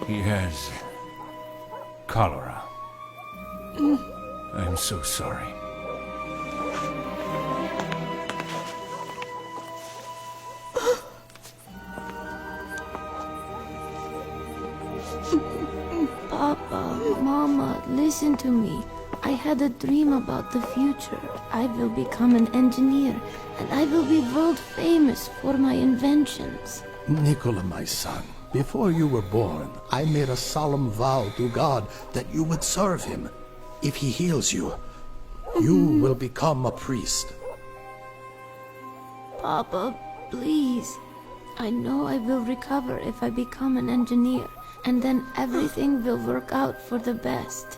He has cholera. I'm so sorry. Papa, Mama, listen to me. I had a dream about the future. I will become an engineer, and I will be world famous for my inventions. Nikola, my son, before you were born, I made a solemn vow to God that you would serve him. If he heals you, you will become a priest. Papa, please. I know I will recover if I become an engineer, and then everything will work out for the best.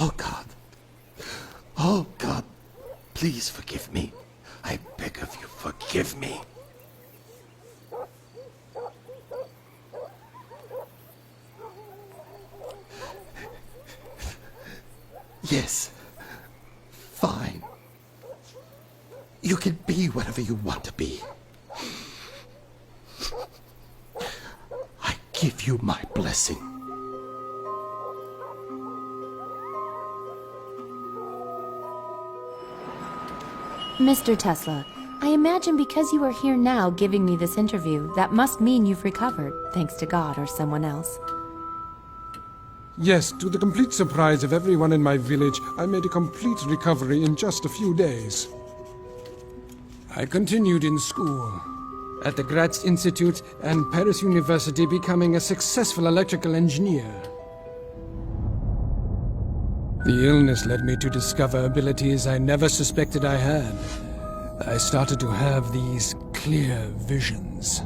Oh God. Oh God, please forgive me. I beg of you, forgive me. Yes, fine. You can be whatever you want to be. I give you my blessing. Mr. Tesla, I imagine because you are here now giving me this interview, that must mean you've recovered, thanks to God or someone else. Yes, to the complete surprise of everyone in my village, I made a complete recovery in just a few days. I continued in school, at the Graz Institute and Paris University, becoming a successful electrical engineer. The illness led me to discover abilities I never suspected I had. I started to have these clear visions.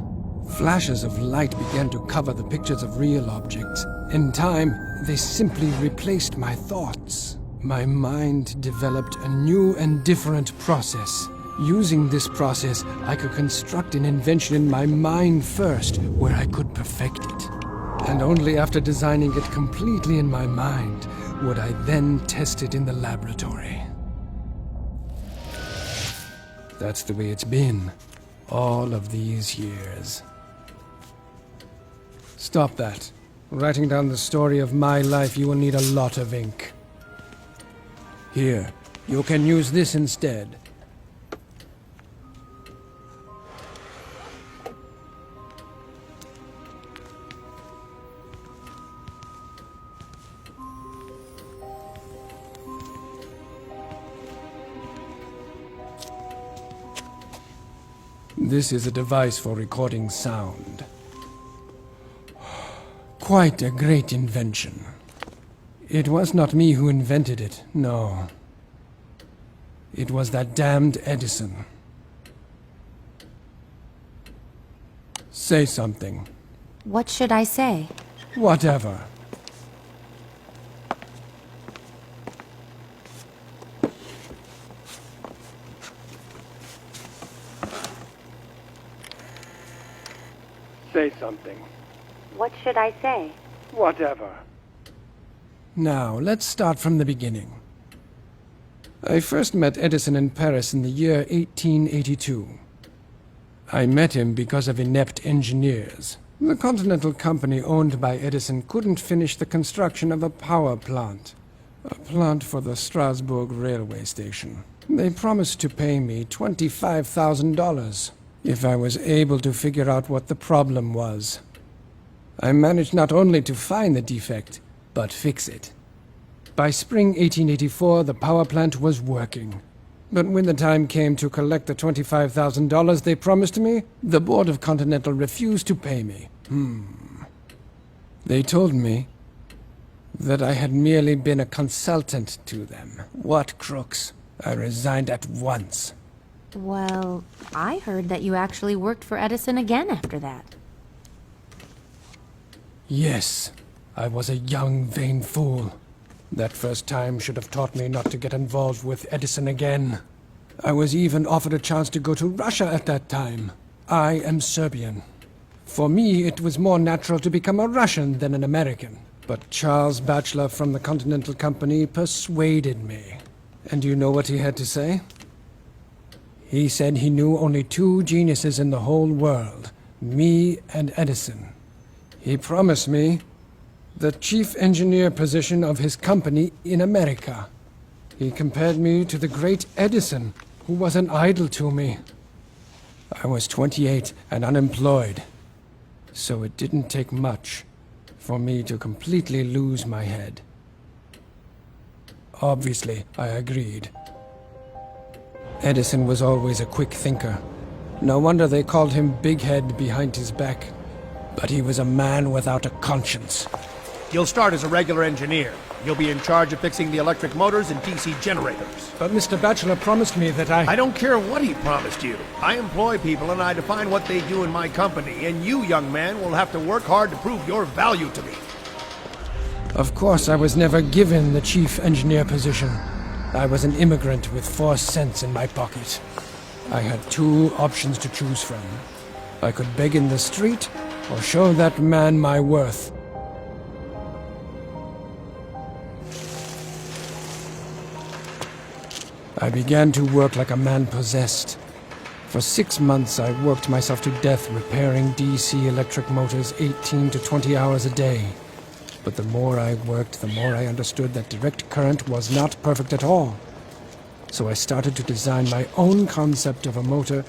Flashes of light began to cover the pictures of real objects. In time, they simply replaced my thoughts. My mind developed a new and different process. Using this process, I could construct an invention in my mind first, where I could perfect it. And only after designing it completely in my mind would I then test it in the laboratory. That's the way it's been, all of these years. Stop that. Writing down the story of my life, you will need a lot of ink. Here, you can use this instead. This is a device for recording sound. Quite a great invention. It was not me who invented it, no. It was that damned Edison. Say something. What should I say? Whatever. Say something. What should I say? Whatever. Now, let's start from the beginning. I first met Edison in Paris in the year 1882. I met him because of inept engineers. The Continental Company owned by Edison couldn't finish the construction of a power plant. A plant for the Strasbourg railway station. They promised to pay me $25,000 if I was able to figure out what the problem was. I managed not only to find the defect, but fix it. By spring 1884, the power plant was working. But when the time came to collect the $25,000 they promised me, the board of Continental refused to pay me. They told me that I had merely been a consultant to them. What crooks! I resigned at once. Well, I heard that you actually worked for Edison again after that. Yes, I was a young, vain fool. That first time should have taught me not to get involved with Edison again. I was even offered a chance to go to Russia at that time. I am Serbian. For me, it was more natural to become a Russian than an American. But Charles Batchelor from the Continental Company persuaded me. And do you know what he had to say? He said he knew only two geniuses in the whole world, me and Edison. He promised me the chief engineer position of his company in America. He compared me to the great Edison, who was an idol to me. I was 28 and unemployed, so it didn't take much for me to completely lose my head. Obviously, I agreed. Edison was always a quick thinker. No wonder they called him Big Head behind his back. But he was a man without a conscience. You'll start as a regular engineer. You'll be in charge of fixing the electric motors and DC generators. But Mr. Batchelor promised me that I don't care what he promised you. I employ people and I define what they do in my company, and you, young man, will have to work hard to prove your value to me. Of course, I was never given the chief engineer position. I was an immigrant with 4 cents in my pocket. I had 2 options to choose from. I could beg in the street, or show that man my worth. I began to work like a man possessed. For 6 months I worked myself to death repairing DC electric motors 18 to 20 hours a day. But the more I worked, the more I understood that direct current was not perfect at all. So I started to design my own concept of a motor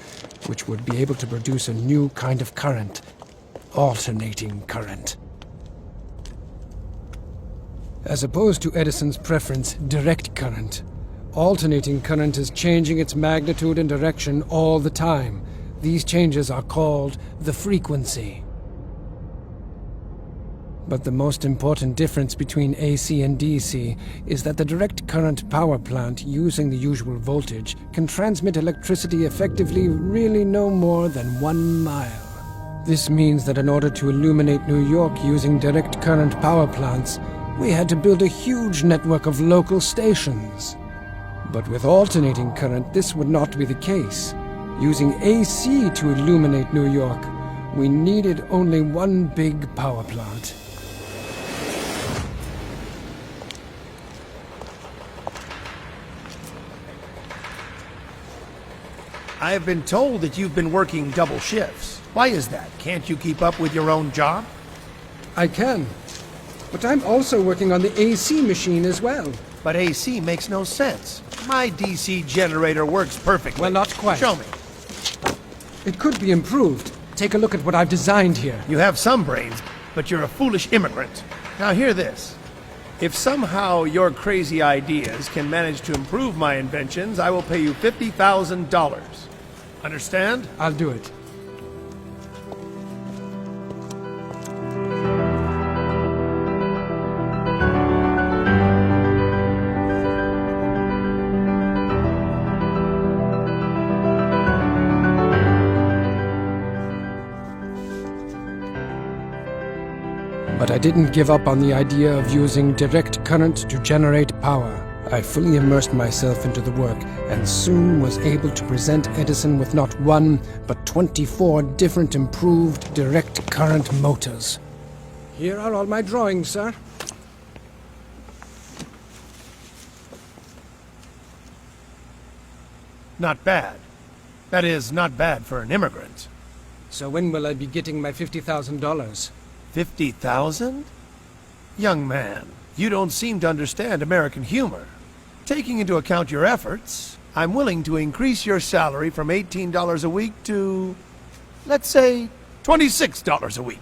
which would be able to produce a new kind of current. Alternating current. As opposed to Edison's preference, direct current, alternating current is changing its magnitude and direction all the time. These changes are called the frequency. But the most important difference between AC and DC is that the direct current power plant using the usual voltage can transmit electricity effectively really no more than 1 mile. This means that in order to illuminate New York using direct current power plants, we had to build a huge network of local stations. But with alternating current, this would not be the case. Using AC to illuminate New York, we needed only one big power plant. I have been told that you've been working double shifts. Why is that? Can't you keep up with your own job? I can. But I'm also working on the AC machine as well. But AC makes no sense. My DC generator works perfectly. Well, not quite. Show me. It could be improved. Take a look at what I've designed here. You have some brains, but you're a foolish immigrant. Now hear this. If somehow your crazy ideas can manage to improve my inventions, I will pay you $50,000. Understand? I'll do it. But I didn't give up on the idea of using direct current to generate power. I fully immersed myself into the work, and soon was able to present Edison with not 1, but 24 different improved direct current motors. Here are all my drawings, sir. Not bad. That is, not bad for an immigrant. So when will I be getting my $50,000? 50,000? Young man, you don't seem to understand American humor. Taking into account your efforts, I'm willing to increase your salary from $18 a week to, let's say, $26 a week.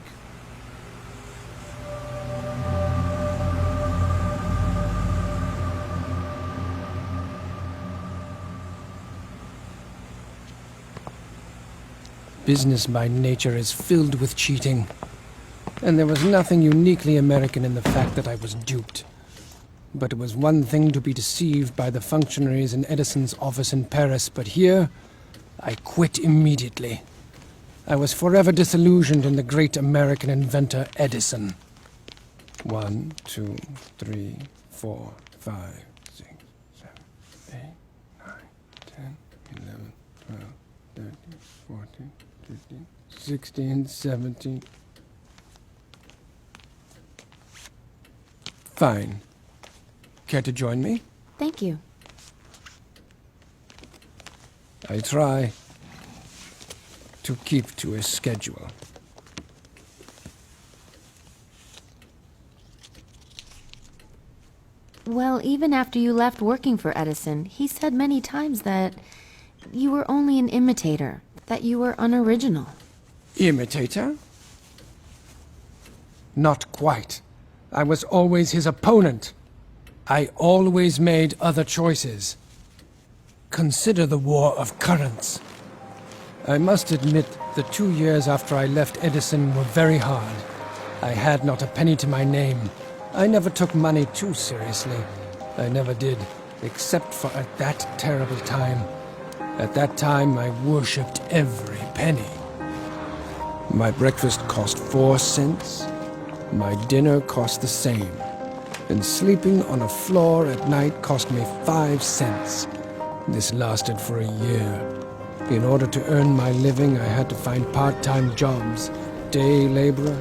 Business by nature is filled with cheating. And there was nothing uniquely American in the fact that I was duped. But it was one thing to be deceived by the functionaries in Edison's office in Paris, but here, I quit immediately. I was forever disillusioned in the great American inventor Edison. 1, 2, 3, 4, 5, 6, 7, 8, 9, 10, 11, 12, 13, 14, 15, 16, 17... Fine. Care to join me? Thank you. I try to keep to a schedule. Well, even after you left working for Edison, he said many times that you were only an imitator, that you were unoriginal. Imitator? Not quite. I was always his opponent. I always made other choices. Consider the war of currents. I must admit, the 2 years after I left Edison were very hard. I had not a penny to my name. I never took money too seriously. I never did, except for at that terrible time. At that time, I worshipped every penny. My breakfast cost 4 cents. My dinner cost the same. And sleeping on a floor at night cost me 5 cents. This lasted for a year. In order to earn my living, I had to find part-time jobs. Day laborer,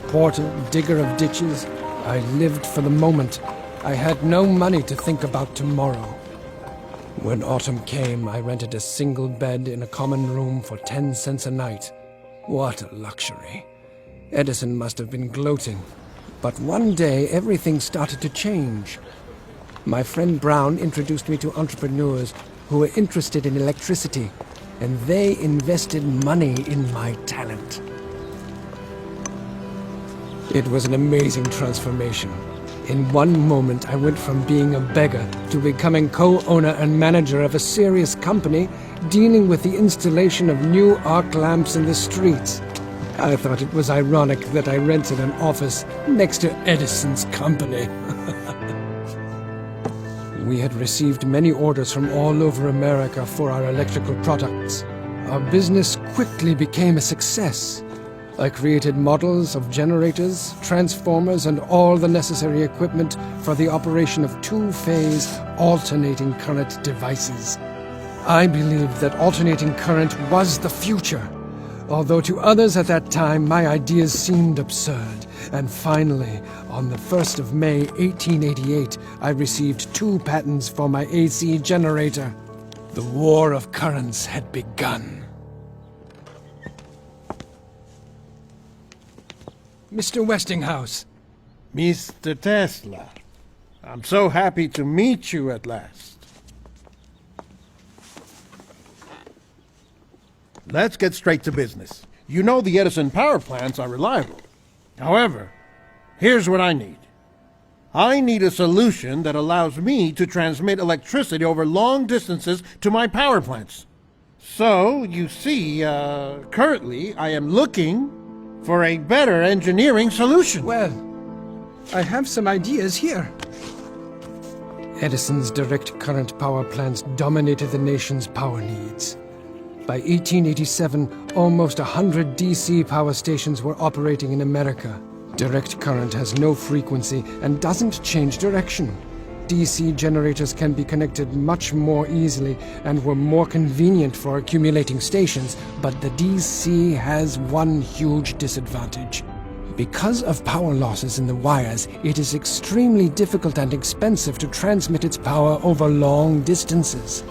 porter, digger of ditches. I lived for the moment. I had no money to think about tomorrow. When autumn came, I rented a single bed in a common room for 10 cents a night. What a luxury. Edison must have been gloating. But one day, everything started to change. My friend Brown introduced me to entrepreneurs who were interested in electricity, and they invested money in my talent. It was an amazing transformation. In one moment, I went from being a beggar to becoming co-owner and manager of a serious company dealing with the installation of new arc lamps in the streets. I thought it was ironic that I rented an office next to Edison's company. We had received many orders from all over America for our electrical products. Our business quickly became a success. I created models of generators, transformers, and all the necessary equipment for the operation of two-phase alternating current devices. I believed that alternating current was the future, although to others at that time my ideas seemed absurd. And finally, on the 1st of May 1888, I received 2 patents for my AC generator. The war of currents had begun. Mr. Westinghouse. Mr. Tesla, I'm so happy to meet you at last. Let's get straight to business. You know the Edison power plants are reliable. However, here's what I need. I need a solution that allows me to transmit electricity over long distances to my power plants. So, you see, currently I am looking for a better engineering solution. Well, I have some ideas here. Edison's direct current power plants dominated the nation's power needs. By 1887, almost 100 DC power stations were operating in America. Direct current has no frequency and doesn't change direction. DC generators can be connected much more easily and were more convenient for accumulating stations, but the DC has one huge disadvantage. Because of power losses in the wires, it is extremely difficult and expensive to transmit its power over long distances.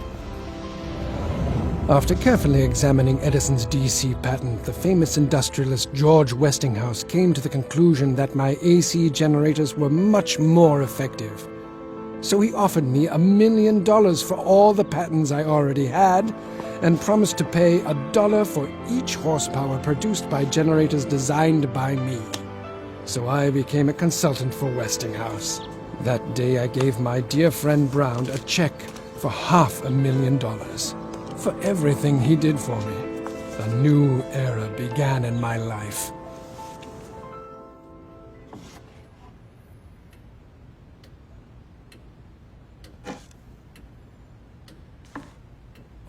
After carefully examining Edison's DC patent, the famous industrialist George Westinghouse came to the conclusion that my AC generators were much more effective. So he offered me $1 million for all the patents I already had, and promised to pay $1 for each horsepower produced by generators designed by me. So I became a consultant for Westinghouse. That day I gave my dear friend Brown a check for $500,000 for everything he did for me. A new era began in my life.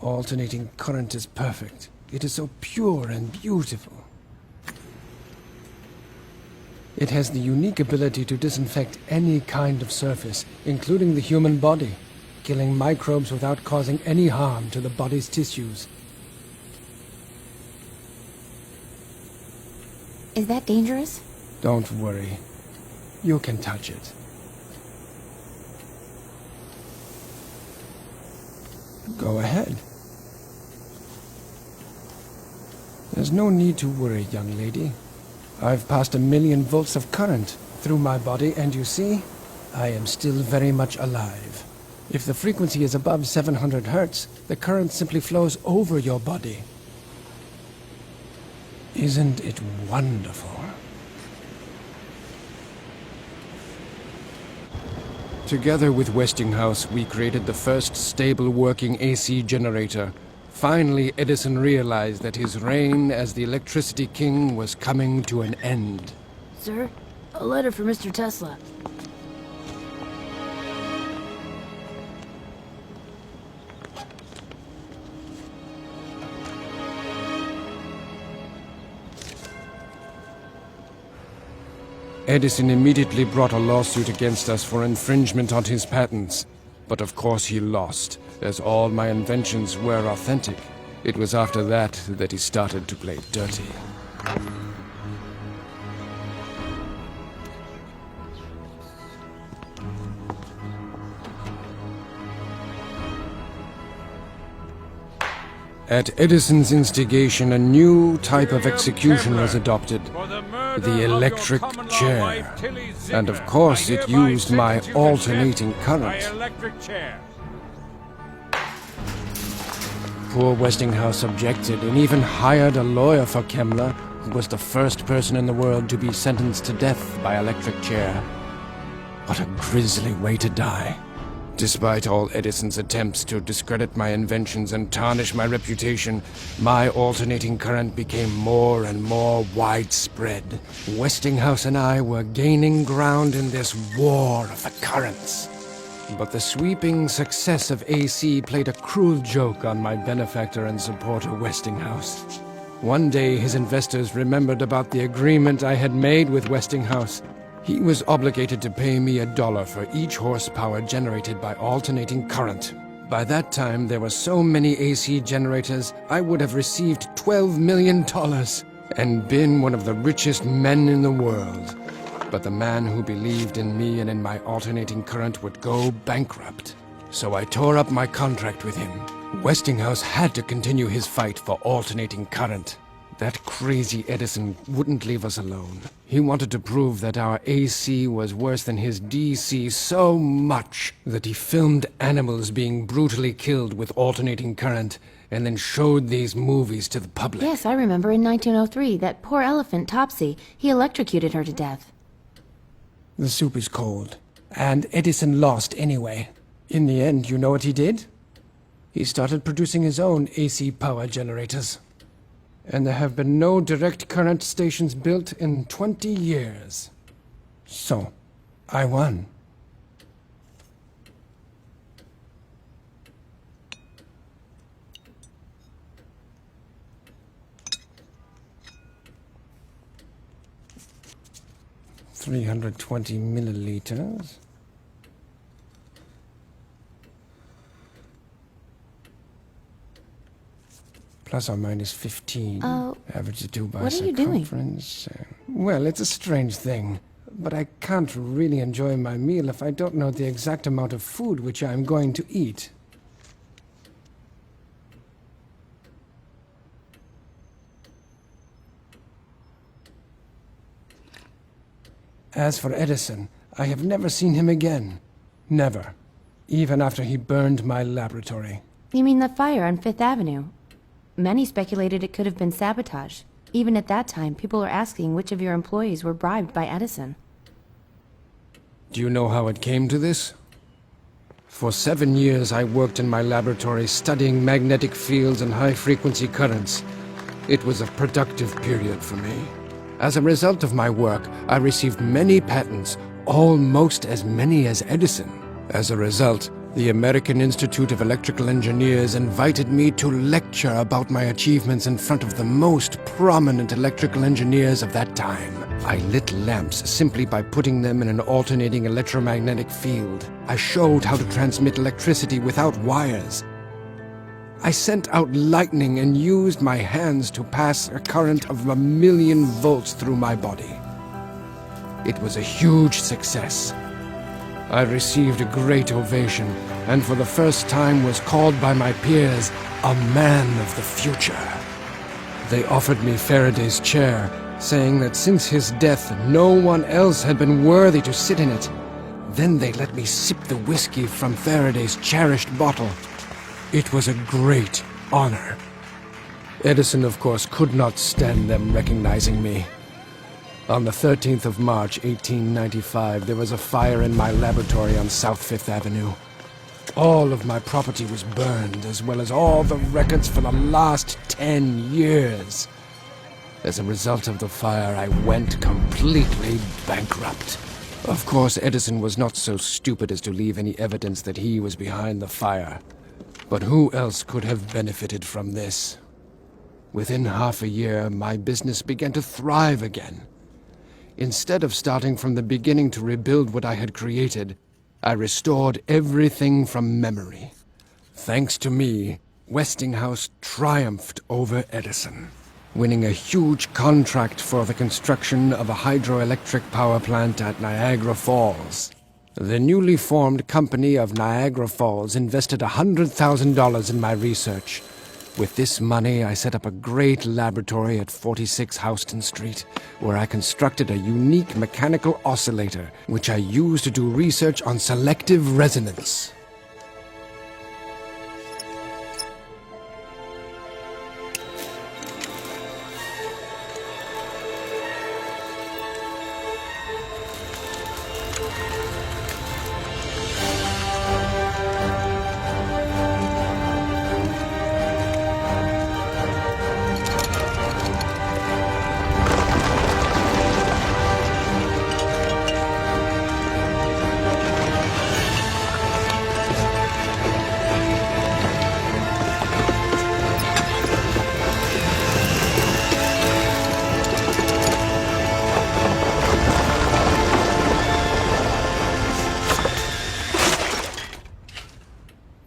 Alternating current is perfect. It is so pure and beautiful. It has the unique ability to disinfect any kind of surface, including the human body, killing microbes without causing any harm to the body's tissues. Is that dangerous? Don't worry. You can touch it. Go ahead. There's no need to worry, young lady. I've passed 1,000,000 volts of current through my body, and you see, I am still very much alive. If the frequency is above 700 hertz, the current simply flows over your body. Isn't it wonderful? Together with Westinghouse, we created the first stable working AC generator. Finally, Edison realized that his reign as the electricity king was coming to an end. Sir, a letter for Mr. Tesla. Edison immediately brought a lawsuit against us for infringement on his patents. But of course he lost, as all my inventions were authentic. It was after that that he started to play dirty. At Edison's instigation, a new type of execution was adopted. The electric chair. And of course it used my alternating current. Poor Westinghouse objected and even hired a lawyer for Kemmler, who was the first person in the world to be sentenced to death by electric chair. What a grisly way to die. Despite all Edison's attempts to discredit my inventions and tarnish my reputation, my alternating current became more and more widespread. Westinghouse and I were gaining ground in this war of the currents. But the sweeping success of AC played a cruel joke on my benefactor and supporter Westinghouse. One day his investors remembered about the agreement I had made with Westinghouse. He was obligated to pay me $1 for each horsepower generated by alternating current. By that time, there were so many AC generators, I would have received $12 million and been one of the richest men in the world. But the man who believed in me and in my alternating current would go bankrupt. So I tore up my contract with him. Westinghouse had to continue his fight for alternating current. That crazy Edison wouldn't leave us alone. He wanted to prove that our AC was worse than his DC so much that he filmed animals being brutally killed with alternating current and then showed these movies to the public. Yes, I remember in 1903, that poor elephant, Topsy. He electrocuted her to death. The soup is cold. And Edison lost anyway. In the end, you know what he did? He started producing his own AC power generators. And there have been no direct current stations built in 20 years. So, I won. $320 milliliters. Plus or minus 15. Average to 2 by what are you doing? circumference. Well, it's a strange thing. But I can't really enjoy my meal if I don't know the exact amount of food which I'm going to eat. As for Edison, I have never seen him again. Never. Even after he burned my laboratory. You mean the fire on Fifth Avenue? Many speculated it could have been sabotage. Even at that time, people were asking which of your employees were bribed by Edison. Do you know how it came to this? For 7 years, I worked in my laboratory studying magnetic fields and high-frequency currents. It was a productive period for me. As a result of my work, I received many patents, almost as many as Edison. As a result, the American Institute of Electrical Engineers invited me to lecture about my achievements in front of the most prominent electrical engineers of that time. I lit lamps simply by putting them in an alternating electromagnetic field. I showed how to transmit electricity without wires. I sent out lightning and used my hands to pass a current of 1,000,000 volts through my body. It was a huge success. I received a great ovation, and for the first time was called by my peers a man of the future. They offered me Faraday's chair, saying that since his death, no one else had been worthy to sit in it. Then they let me sip the whiskey from Faraday's cherished bottle. It was a great honor. Edison, of course, could not stand them recognizing me. On the 13th of March, 1895, there was a fire in my laboratory on South Fifth Avenue. All of my property was burned, as well as all the records for the last 10 years. As a result of the fire, I went completely bankrupt. Of course, Edison was not so stupid as to leave any evidence that he was behind the fire. But who else could have benefited from this? Within half a year, my business began to thrive again. Instead of starting from the beginning to rebuild what I had created, I restored everything from memory. Thanks to me, Westinghouse triumphed over Edison, winning a huge contract for the construction of a hydroelectric power plant at Niagara Falls. The newly formed company of Niagara Falls invested $100,000 in my research. With this money, I set up a great laboratory at 46 Houston Street, where I constructed a unique mechanical oscillator, which I used to do research on selective resonance.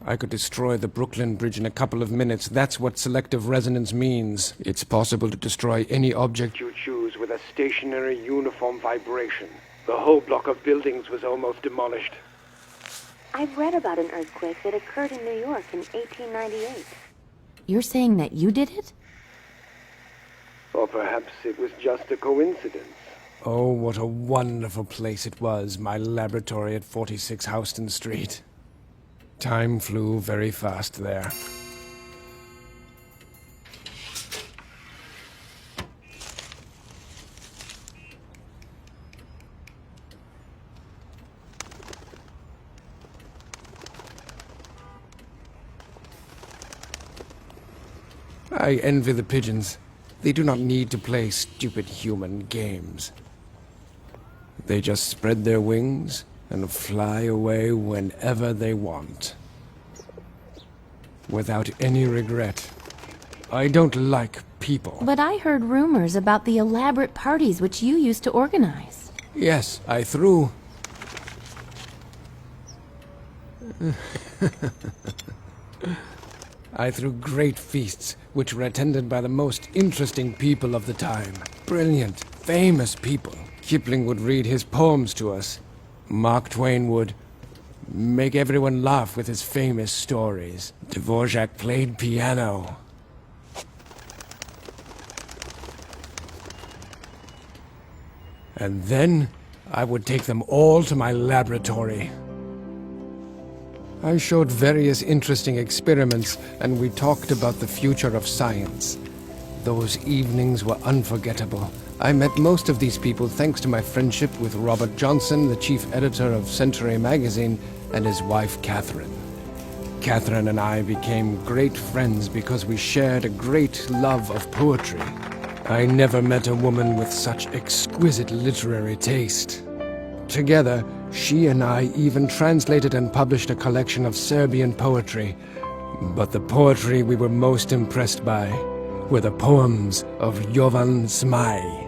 I could destroy the Brooklyn Bridge in a couple of minutes. That's what selective resonance means. It's possible to destroy any object you choose with a stationary, uniform vibration. The whole block of buildings was almost demolished. I've read about an earthquake that occurred in New York in 1898. You're saying that you did it? Or perhaps it was just a coincidence. Oh, what a wonderful place it was, my laboratory at 46 Houston Street. Time flew very fast there. I envy the pigeons. They do not need to play stupid human games. They just spread their wings and fly away whenever they want. Without any regret. I don't like people. But I heard rumors about the elaborate parties which you used to organize. Yes, I threw... I threw great feasts, which were attended by the most interesting people of the time. Brilliant, famous people. Kipling would read his poems to us. Mark Twain would make everyone laugh with his famous stories. Dvorak played piano. And then I would take them all to my laboratory. I showed various interesting experiments, and we talked about the future of science. Those evenings were unforgettable. I met most of these people thanks to my friendship with Robert Johnson, the chief editor of Century magazine, and his wife, Catherine. Catherine and I became great friends because we shared a great love of poetry. I never met a woman with such exquisite literary taste. Together, she and I even translated and published a collection of Serbian poetry. But the poetry we were most impressed by were the poems of Jovan Zmaj.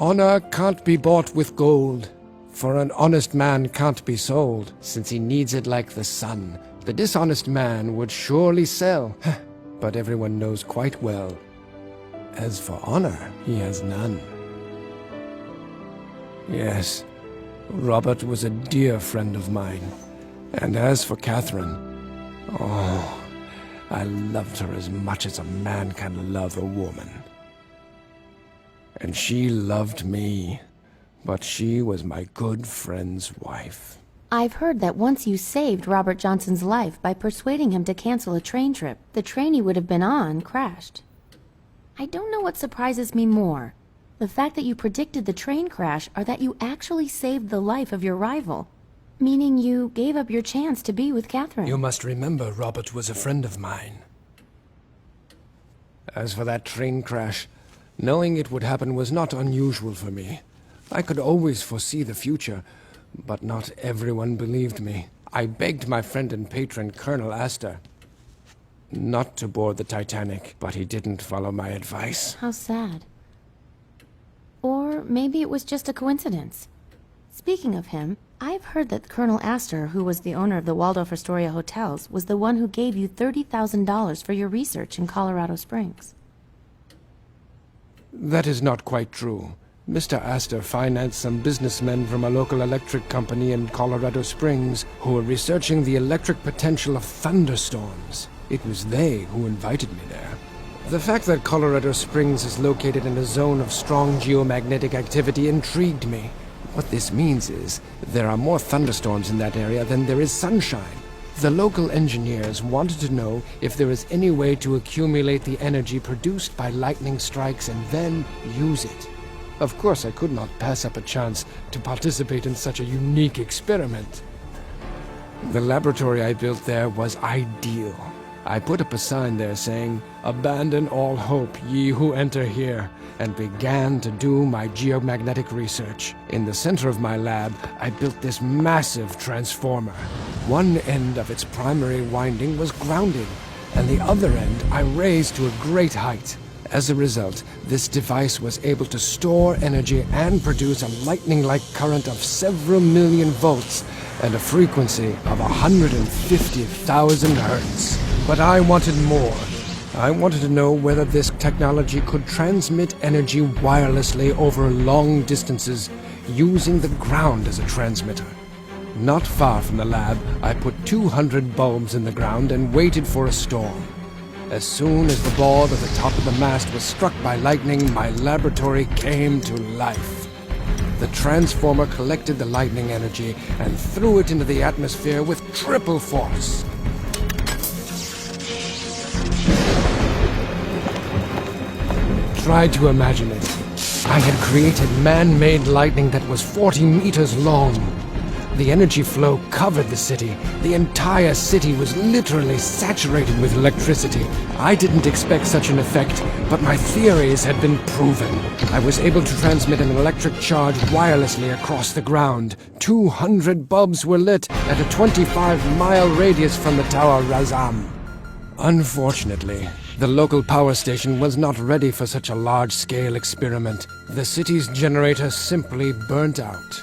Honor can't be bought with gold, for an honest man can't be sold, since he needs it like the sun. The dishonest man would surely sell, but everyone knows quite well. As for honor, he has none. Yes, Robert was a dear friend of mine. And as for Catherine, oh, I loved her as much as a man can love a woman. And she loved me, but she was my good friend's wife. I've heard that once you saved Robert Johnson's life by persuading him to cancel a train trip, the train he would have been on crashed. I don't know what surprises me more, the fact that you predicted the train crash or that you actually saved the life of your rival, meaning you gave up your chance to be with Catherine. You must remember Robert was a friend of mine. As for that train crash, knowing it would happen was not unusual for me. I could always foresee the future, but not everyone believed me. I begged my friend and patron, Colonel Astor, not to board the Titanic, but he didn't follow my advice. How sad. Or maybe it was just a coincidence. Speaking of him, I've heard that Colonel Astor, who was the owner of the Waldorf Astoria hotels, was the one who gave you $30,000 for your research in Colorado Springs. That is not quite true. Mr. Astor financed some businessmen from a local electric company in Colorado Springs who were researching the electric potential of thunderstorms. It was they who invited me there. The fact that Colorado Springs is located in a zone of strong geomagnetic activity intrigued me. What this means is, there are more thunderstorms in that area than there is sunshine. The local engineers wanted to know if there is any way to accumulate the energy produced by lightning strikes and then use it. Of course, I could not pass up a chance to participate in such a unique experiment. The laboratory I built there was ideal. I put up a sign there saying, "Abandon all hope, ye who enter here," and began to do my geomagnetic research. In the center of my lab, I built this massive transformer. One end of its primary winding was grounded, and the other end I raised to a great height. As a result, this device was able to store energy and produce a lightning-like current of several million volts and a frequency of 150,000 hertz. But I wanted more. I wanted to know whether this technology could transmit energy wirelessly over long distances using the ground as a transmitter. Not far from the lab, I put 200 bulbs in the ground and waited for a storm. As soon as the ball at the top of the mast was struck by lightning, my laboratory came to life. The transformer collected the lightning energy and threw it into the atmosphere with triple force. Try to imagine it. I had created man-made lightning that was 40 meters long. The energy flow covered the city. The entire city was literally saturated with electricity. I didn't expect such an effect, but my theories had been proven. I was able to transmit an electric charge wirelessly across the ground. 200 bulbs were lit at a 25-mile radius from the Tower Razam. Unfortunately, the local power station was not ready for such a large-scale experiment. The city's generator simply burnt out.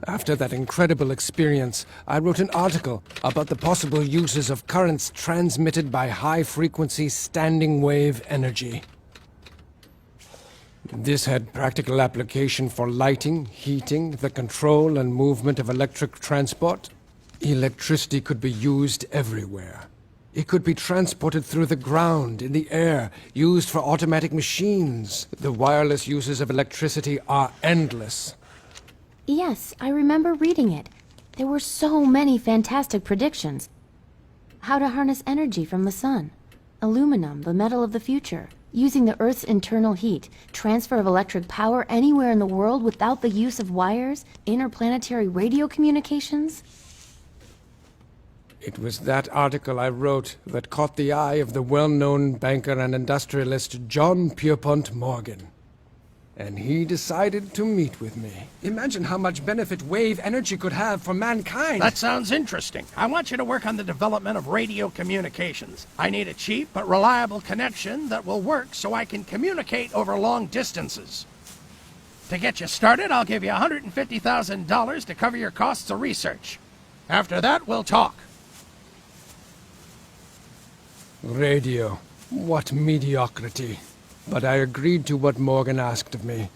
After that incredible experience, I wrote an article about the possible uses of currents transmitted by high-frequency standing wave energy. This had practical application for lighting, heating, the control and movement of electric transport. Electricity could be used everywhere. It could be transported through the ground, in the air, used for automatic machines. The wireless uses of electricity are endless. Yes, I remember reading it. There were so many fantastic predictions. How to harness energy from the sun. Aluminum, the metal of the future. Using the Earth's internal heat. Transfer of electric power anywhere in the world without the use of wires. Interplanetary radio communications. It was that article I wrote that caught the eye of the well-known banker and industrialist John Pierpont Morgan. And he decided to meet with me. Imagine how much benefit wave energy could have for mankind. That sounds interesting. I want you to work on the development of radio communications. I need a cheap but reliable connection that will work so I can communicate over long distances. To get you started, I'll give you $150,000 to cover your costs of research. After that, we'll talk. Radio. What mediocrity. But I agreed to what Morgan asked of me.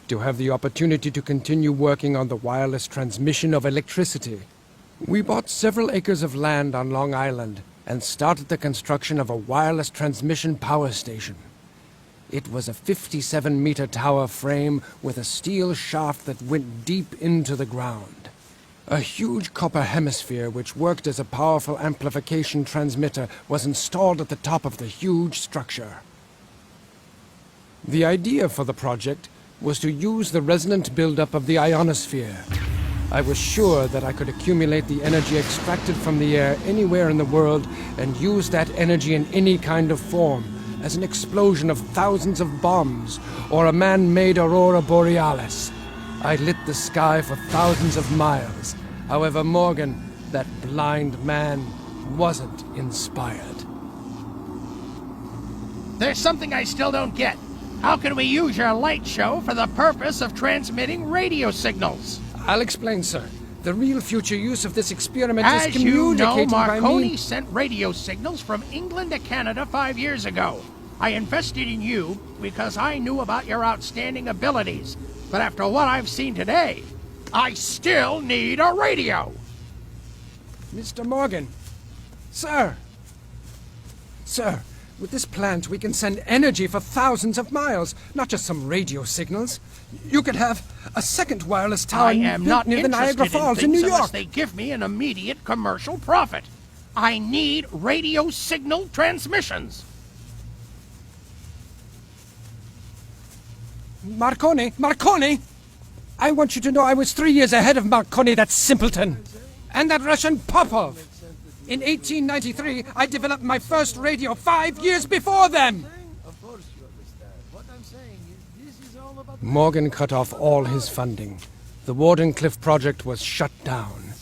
to have the opportunity to continue working on the wireless transmission of electricity. We bought several acres of land on Long Island and started the construction of a wireless transmission power station. It was a 57-meter tower frame with a steel shaft that went deep into the ground. A huge copper hemisphere which worked as a powerful amplification transmitter was installed at the top of the huge structure. The idea for the project was to use the resonant buildup of the ionosphere. I was sure that I could accumulate the energy extracted from the air anywhere in the world and use that energy in any kind of form, as an explosion of thousands of bombs or a man-made aurora borealis. I lit the sky for thousands of miles. However, Morgan, that blind man, wasn't inspired. There's something I still don't get. How can we use your light show for the purpose of transmitting radio signals? I'll explain, sir. The real future use of this experiment is As you know, communicating by Marconi means... sent radio signals from England to Canada 5 years ago. I invested in you because I knew about your outstanding abilities. But after what I've seen today, I still need a radio. Mr. Morgan. Sir. Sir, with this plant we can send energy for thousands of miles, not just some radio signals. You could have a second wireless tower I am not near the Niagara interested in Falls in things New unless York. they give me an immediate commercial profit. I need radio signal transmissions. Marconi! I want you to know I was 3 years ahead of Marconi, that simpleton. And that Russian Popov. In 1893, I developed my first radio 5 years before them. Morgan cut off all his funding. The Wardenclyffe project was shut down.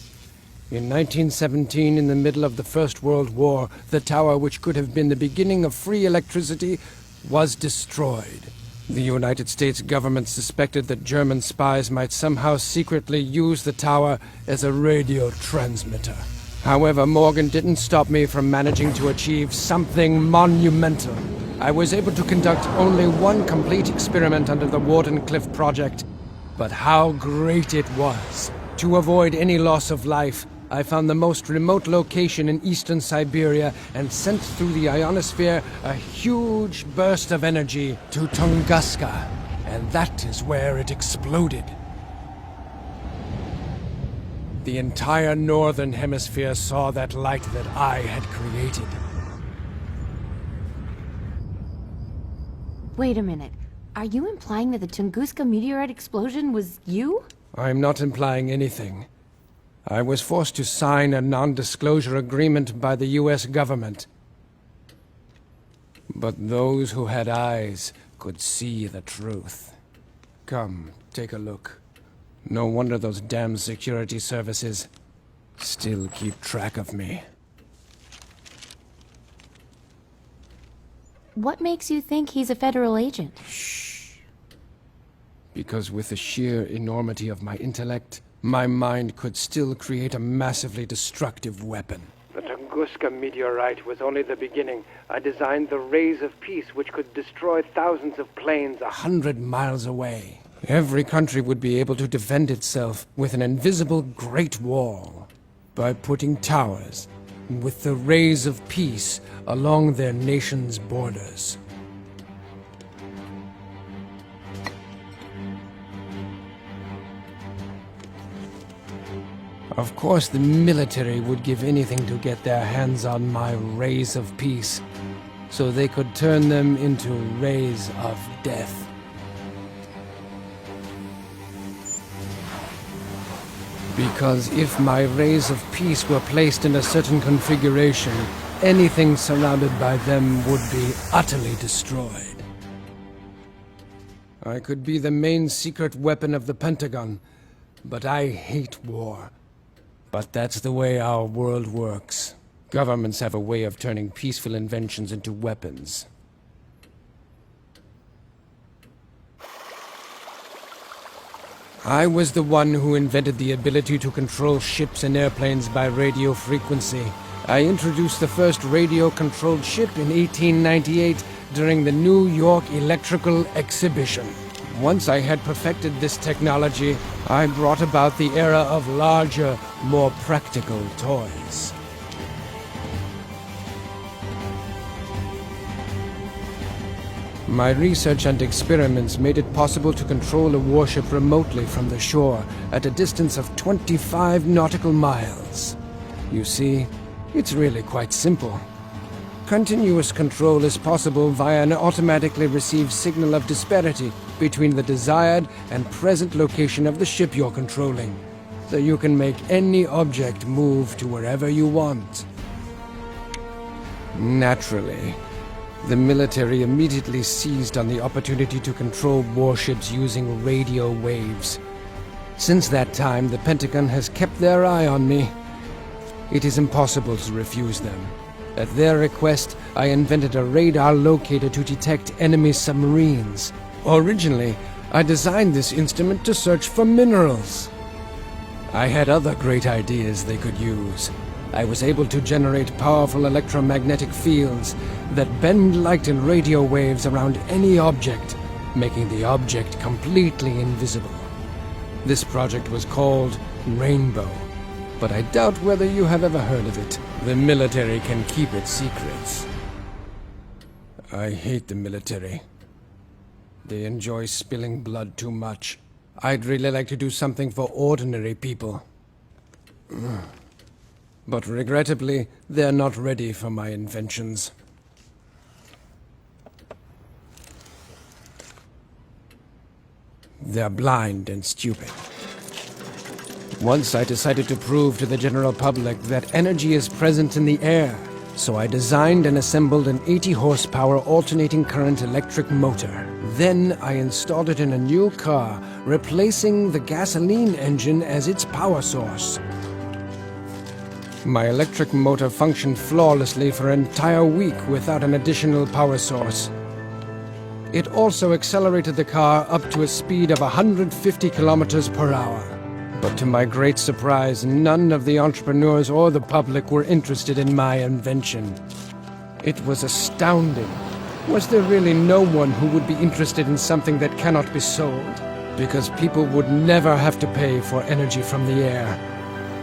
In 1917, in the middle of the First World War, the tower, which could have been the beginning of free electricity, was destroyed. The United States government suspected that German spies might somehow secretly use the tower as a radio transmitter. However, Morgan didn't stop me from managing to achieve something monumental. I was able to conduct only one complete experiment under the Wardenclyffe project, but how great it was! To avoid any loss of life, I found the most remote location in eastern Siberia and sent through the ionosphere a huge burst of energy to Tunguska, and that is where it exploded. The entire northern hemisphere saw that light that I had created. Wait a minute. Are you implying that the Tunguska meteorite explosion was you? I'm not implying anything. I was forced to sign a non-disclosure agreement by the US government. But those who had eyes could see the truth. Come, take a look. No wonder those damn security services still keep track of me. What makes you think he's a federal agent? Shh. Because with the sheer enormity of my intellect, my mind could still create a massively destructive weapon. The Tunguska meteorite was only the beginning. I designed the rays of peace which could destroy thousands of planes 100 miles away. Every country would be able to defend itself with an invisible Great Wall by putting towers with the rays of peace along their nation's borders. Of course, the military would give anything to get their hands on my rays of peace, so they could turn them into rays of death. Because if my rays of peace were placed in a certain configuration, anything surrounded by them would be utterly destroyed. I could be the main secret weapon of the Pentagon, but I hate war. But that's the way our world works. Governments have a way of turning peaceful inventions into weapons. I was the one who invented the ability to control ships and airplanes by radio frequency. I introduced the first radio-controlled ship in 1898 during the New York Electrical Exhibition. Once I had perfected this technology, I brought about the era of larger, more practical toys. My research and experiments made it possible to control a warship remotely from the shore at a distance of 25 nautical miles. You see, it's really quite simple. Continuous control is possible via an automatically received signal of disparity between the desired and present location of the ship you're controlling, so you can make any object move to wherever you want. Naturally, the military immediately seized on the opportunity to control warships using radio waves. Since that time, the Pentagon has kept their eye on me. It is impossible to refuse them. At their request, I invented a radar locator to detect enemy submarines. Originally, I designed this instrument to search for minerals. I had other great ideas they could use. I was able to generate powerful electromagnetic fields that bend light and radio waves around any object, making the object completely invisible. This project was called Rainbow, but I doubt whether you have ever heard of it. The military can keep its secrets. I hate the military. They enjoy spilling blood too much. I'd really like to do something for ordinary people. But regrettably, they're not ready for my inventions. They're blind and stupid. Once I decided to prove to the general public that energy is present in the air, so I designed and assembled an 80-horsepower alternating current electric motor. Then I installed it in a new car, replacing the gasoline engine as its power source. My electric motor functioned flawlessly for an entire week without an additional power source. It also accelerated the car up to a speed of 150 kilometers per hour. But to my great surprise, none of the entrepreneurs or the public were interested in my invention. It was astounding. Was there really no one who would be interested in something that cannot be sold? Because people would never have to pay for energy from the air.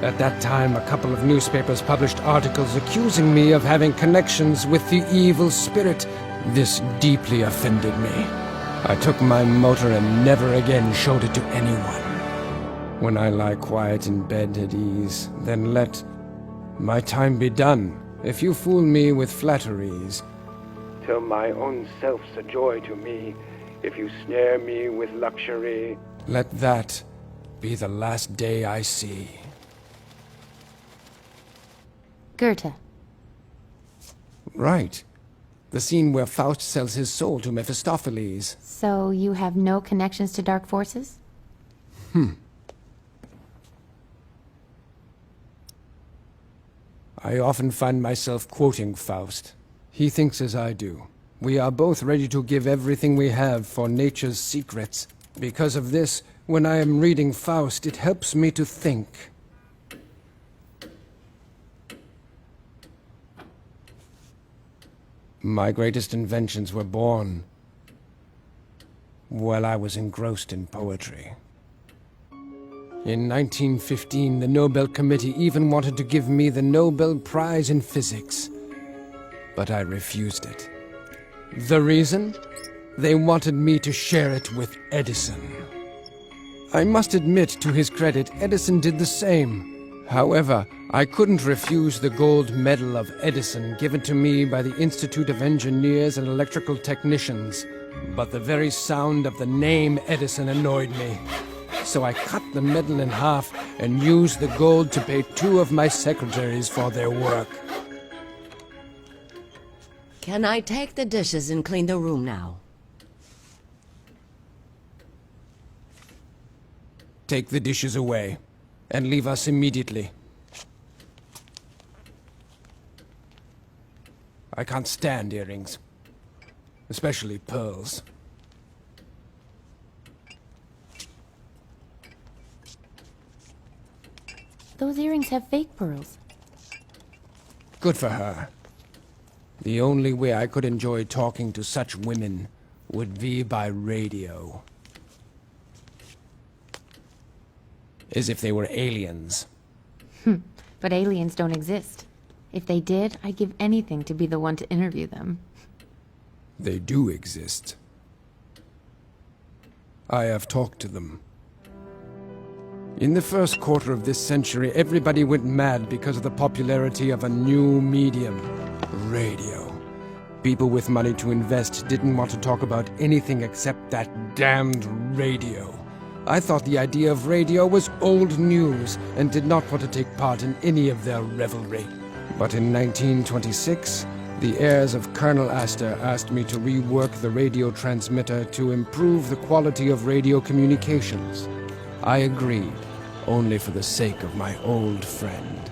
At that time, a couple of newspapers published articles accusing me of having connections with the evil spirit. This deeply offended me. I took my motor and never again showed it to anyone. When I lie quiet in bed at ease, then let my time be done. If you fool me with flatteries, till my own self's a joy to me. If you snare me with luxury, let that be the last day I see. Goethe. Right. The scene where Faust sells his soul to Mephistopheles. So you have no connections to dark forces? I often find myself quoting Faust. He thinks as I do. We are both ready to give everything we have for nature's secrets. Because of this, when I am reading Faust, it helps me to think. My greatest inventions were born while I was engrossed in poetry. In 1915, the Nobel Committee even wanted to give me the Nobel Prize in Physics, but I refused it. The reason? They wanted me to share it with Edison. I must admit, to his credit, Edison did the same. However, I couldn't refuse the gold medal of Edison given to me by the Institute of Engineers and Electrical Technicians. But the very sound of the name Edison annoyed me. So I cut the medal in half and used the gold to pay 2 of my secretaries for their work. Can I take the dishes and clean the room now? Take the dishes away, and leave us immediately. I can't stand earrings, especially pearls. Those earrings have fake pearls. Good for her. The only way I could enjoy talking to such women would be by radio. as if they were aliens. But aliens don't exist. If they did, I'd give anything to be the one to interview them. They do exist. I have talked to them. In the first quarter of this century, everybody went mad because of the popularity of a new medium, radio. People with money to invest didn't want to talk about anything except that damned radio. I thought the idea of radio was old news and did not want to take part in any of their revelry. But in 1926, the heirs of Colonel Astor asked me to rework the radio transmitter to improve the quality of radio communications. I agreed, only for the sake of my old friend.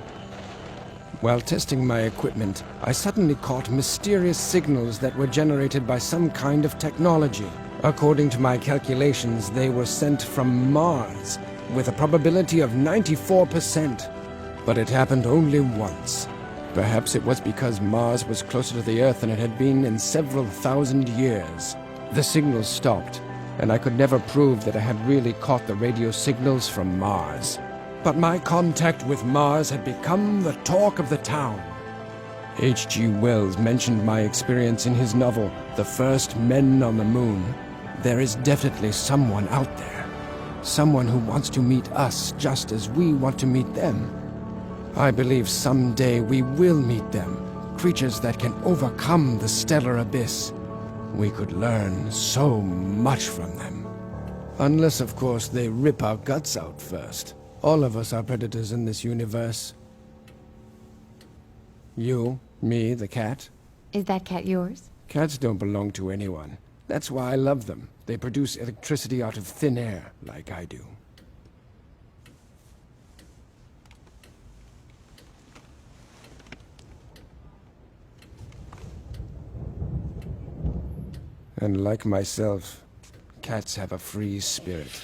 While testing my equipment, I suddenly caught mysterious signals that were generated by some kind of technology. According to my calculations, they were sent from Mars, with a probability of 94%. But it happened only once. Perhaps it was because Mars was closer to the Earth than it had been in several thousand years. The signals stopped, and I could never prove that I had really caught the radio signals from Mars. But my contact with Mars had become the talk of the town. H.G. Wells mentioned my experience in his novel, The First Men on the Moon. There is definitely someone out there. Someone who wants to meet us just as we want to meet them. I believe someday we will meet them, creatures that can overcome the stellar abyss. We could learn so much from them. Unless, of course, they rip our guts out first. All of us are predators in this universe. You, me, the cat. Is that cat yours? Cats don't belong to anyone. That's why I love them. They produce electricity out of thin air, like I do. And like myself, cats have a free spirit.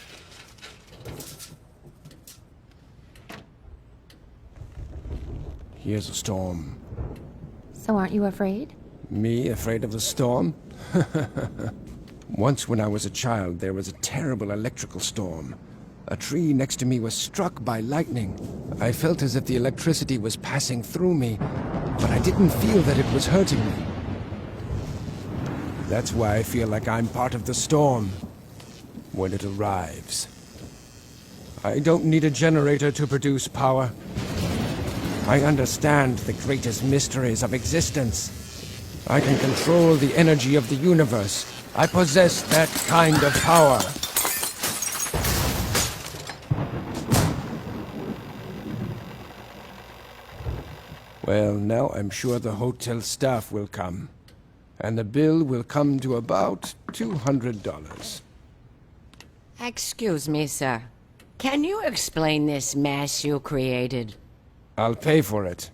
Here's a storm. So aren't you afraid? Me afraid of the storm? Once when I was a child, there was a terrible electrical storm. A tree next to me was struck by lightning. I felt as if the electricity was passing through me, but I didn't feel that it was hurting me. That's why I feel like I'm part of the storm when it arrives. I don't need a generator to produce power. I understand the greatest mysteries of existence. I can control the energy of the universe. I possess that kind of power. Well, now I'm sure the hotel staff will come. And the bill will come to about $200. Excuse me, sir. Can you explain this mess you created? I'll pay for it.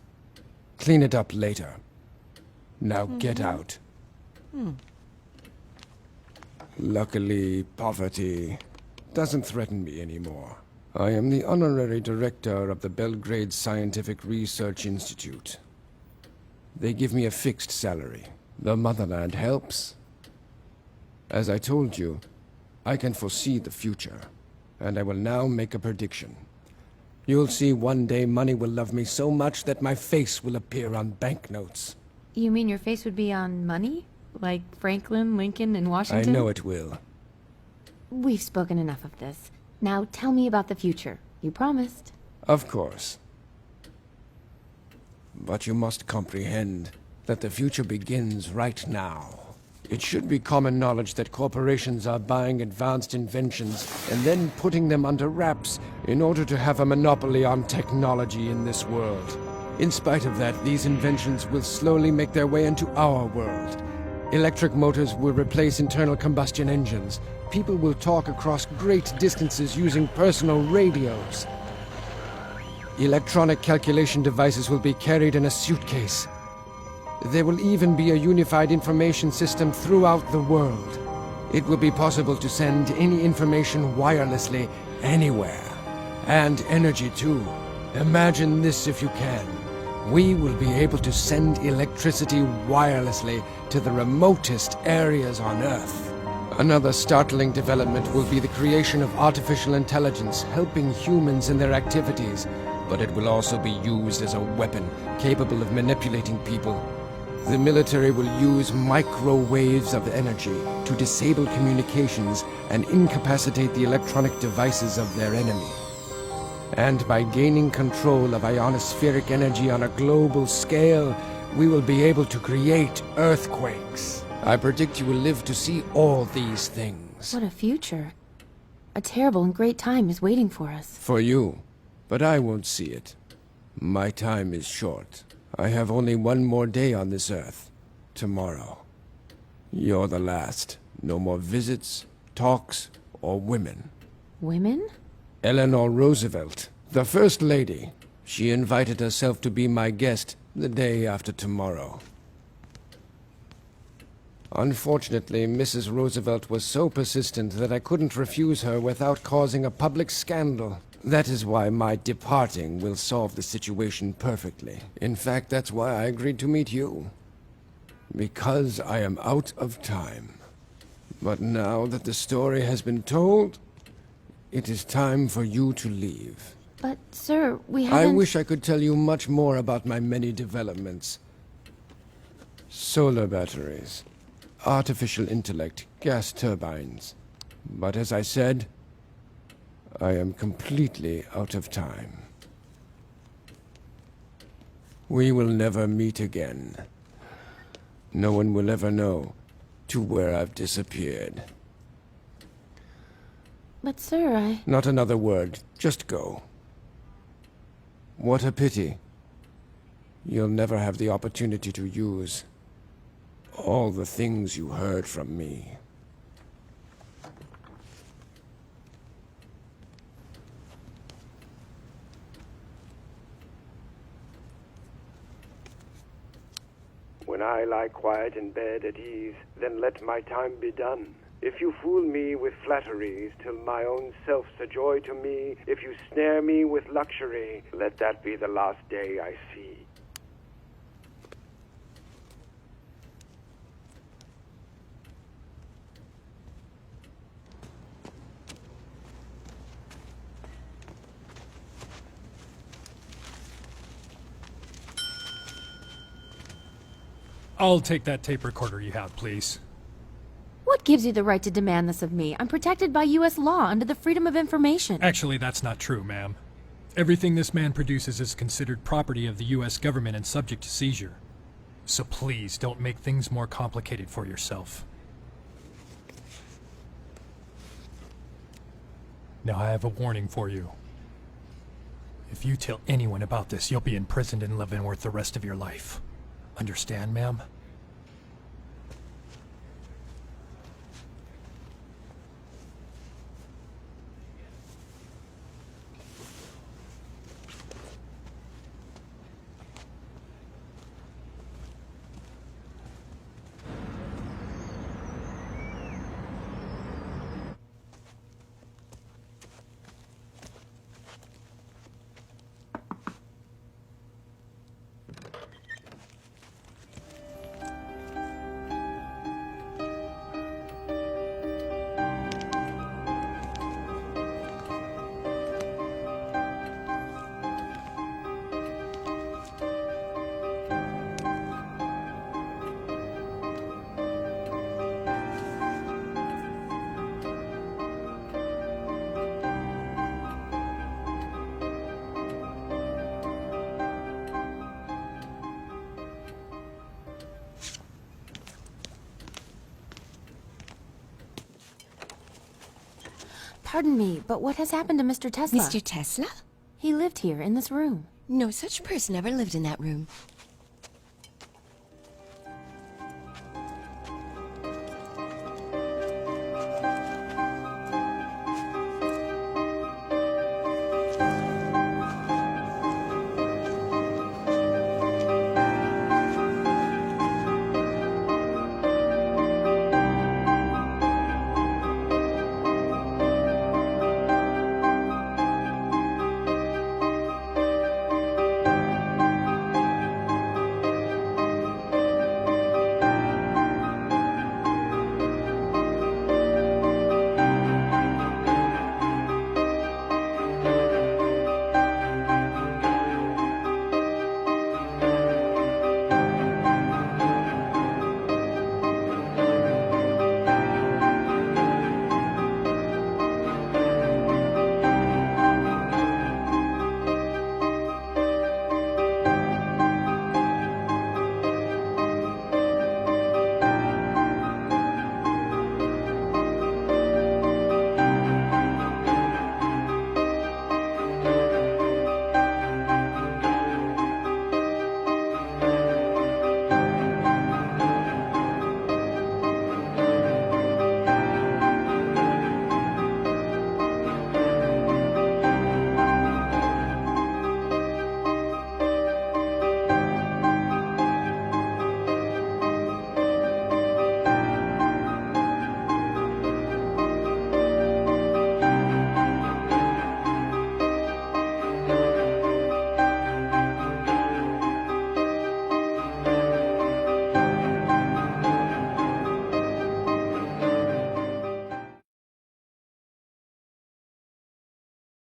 Clean it up later. Now get out. Luckily, poverty doesn't threaten me anymore. I am the honorary director of the Belgrade Scientific Research Institute. They give me a fixed salary. The motherland helps. As I told you, I can foresee the future, and I will now make a prediction. You'll see one day money will love me so much that my face will appear on banknotes. You mean your face would be on money? Like Franklin, Lincoln, and Washington? I know it will. We've spoken enough of this. Now tell me about the future. You promised. Of course. But you must comprehend that the future begins right now. It should be common knowledge that corporations are buying advanced inventions and then putting them under wraps in order to have a monopoly on technology in this world. In spite of that, these inventions will slowly make their way into our world. Electric motors will replace internal combustion engines. People will talk across great distances using personal radios. Electronic calculation devices will be carried in a suitcase. There will even be a unified information system throughout the world. It will be possible to send any information wirelessly anywhere. And energy too. Imagine this if you can. We will be able to send electricity wirelessly to the remotest areas on Earth. Another startling development will be the creation of artificial intelligence helping humans in their activities, but it will also be used as a weapon capable of manipulating people. The military will use microwaves of energy to disable communications and incapacitate the electronic devices of their enemy. And by gaining control of ionospheric energy on a global scale, we will be able to create earthquakes. I predict you will live to see all these things. What a future. A terrible and great time is waiting for us. For you, but I won't see it. My time is short. I have only one more day on this earth. Tomorrow. You're the last. No more visits, talks, or women. Women? Eleanor Roosevelt, the First Lady. She invited herself to be my guest the day after tomorrow. Unfortunately, Mrs. Roosevelt was so persistent that I couldn't refuse her without causing a public scandal. That is why my departing will solve the situation perfectly. In fact, that's why I agreed to meet you. Because I am out of time. But now that the story has been told, it is time for you to leave. But, sir, we haven't... I wish I could tell you much more about my many developments. Solar batteries, artificial intellect, gas turbines. But as I said, I am completely out of time. We will never meet again. No one will ever know to where I've disappeared. But, sir, Not another word. Just go. What a pity. You'll never have the opportunity to use all the things you heard from me. When I lie quiet in bed at ease, then let my time be done. If you fool me with flatteries, till my own self's a joy to me, if you snare me with luxury, let that be the last day I see. I'll take that tape recorder you have, please. What gives you the right to demand this of me? I'm protected by U.S. law under the Freedom of Information. Actually, that's not true, ma'am. Everything this man produces is considered property of the U.S. government and subject to seizure. So please, don't make things more complicated for yourself. Now I have a warning for you. If you tell anyone about this, you'll be imprisoned in Leavenworth the rest of your life. Understand, ma'am? Pardon me, but what has happened to Mr. Tesla? Mr. Tesla? He lived here, in this room. No such person ever lived in that room.